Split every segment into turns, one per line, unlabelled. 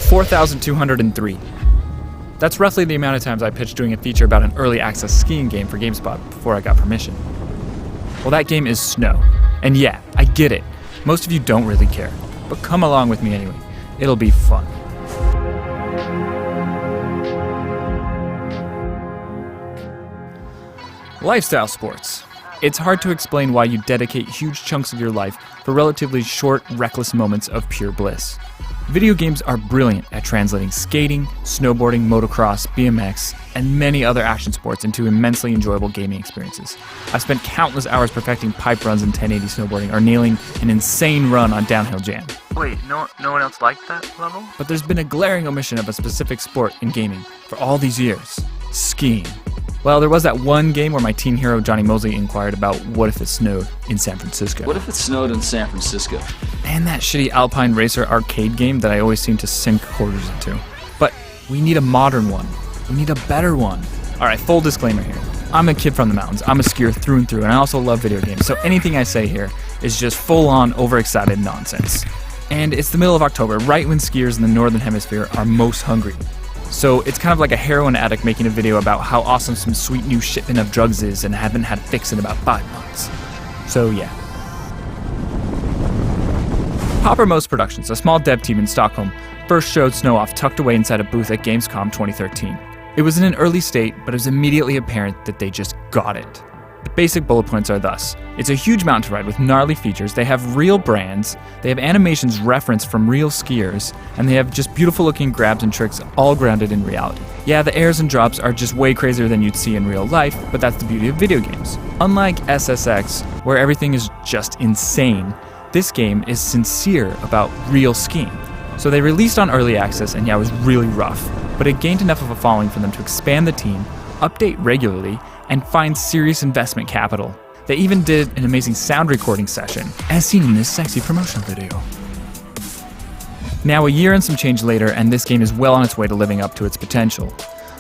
$4,203. That's roughly the amount of times I pitched doing a feature about an early access skiing game for GameSpot before I got permission. Well, that game is Snow. And yeah, I get it. Most of you don't really care. But come along with me anyway. It'll be fun. Lifestyle sports. It's hard to explain why you dedicate huge chunks of your life for relatively short, reckless moments of pure bliss. Video games are brilliant at translating skating, snowboarding, motocross, BMX, and many other action sports into immensely enjoyable gaming experiences. I've spent countless hours perfecting pipe runs in 1080 snowboarding or nailing an insane run on Downhill Jam.
Wait, no one else liked that level?
But there's been a glaring omission of a specific sport in gaming for all these years: skiing. Well, there was that one game where my teen hero Johnny Mosley inquired about what if it snowed in San Francisco.
What if it snowed in San Francisco?
And that shitty Alpine Racer arcade game that I always seem to sink quarters into. But we need a modern one. We need a better one. Alright, full disclaimer here. I'm a kid from the mountains. I'm a skier through and through, and I also love video games. So anything I say here is just full-on overexcited nonsense. And it's the middle of October, right when skiers in the Northern Hemisphere are most hungry. So it's kind of like a heroin addict making a video about how awesome some sweet new shipment of drugs is and haven't had a fix in about 5 months. So yeah. Poppermost Productions, a small dev team in Stockholm, first showed Snow off tucked away inside a booth at Gamescom 2013. It was in an early state, but it was immediately apparent that they just got it. The basic bullet points are thus. It's a huge mountain to ride with gnarly features, they have real brands, they have animations referenced from real skiers, and they have just beautiful looking grabs and tricks all grounded in reality. Yeah, the airs and drops are just way crazier than you'd see in real life, but that's the beauty of video games. Unlike SSX, where everything is just insane, this game is sincere about real skiing. So they released on early access, and yeah, it was really rough, but it gained enough of a following for them to expand the team, update regularly, and find serious investment capital. They even did an amazing sound recording session, as seen in this sexy promotional video. Now a year and some change later, and this game is well on its way to living up to its potential.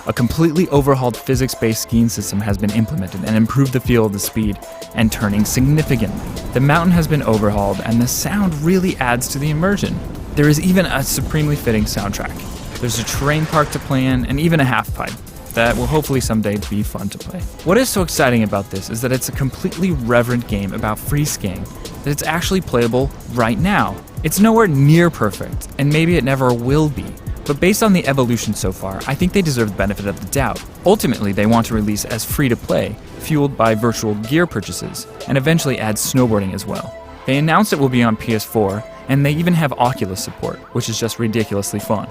A completely overhauled physics-based skiing system has been implemented and improved the feel of the speed and turning significantly. The mountain has been overhauled, and the sound really adds to the immersion. There is even a supremely fitting soundtrack. There's a terrain park to play in, and even a half pipe that will hopefully someday be fun to play. What is so exciting about this is that it's a completely reverent game about free skiing, that it's actually playable right now. It's nowhere near perfect, and maybe it never will be, but based on the evolution so far, I think they deserve the benefit of the doubt. Ultimately, they want to release as free-to-play, fueled by virtual gear purchases, and eventually add snowboarding as well. They announced it will be on PS4, and they even have Oculus support, which is just ridiculously fun.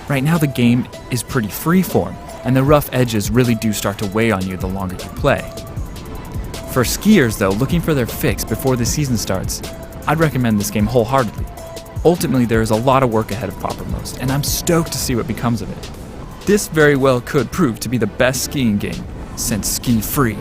Right now the game is pretty freeform, and the rough edges really do start to weigh on you the longer you play. For skiers though, looking for their fix before the season starts, I'd recommend this game wholeheartedly. Ultimately, there is a lot of work ahead of Poppermost, and I'm stoked to see what becomes of it. This very well could prove to be the best skiing game since Ski Free.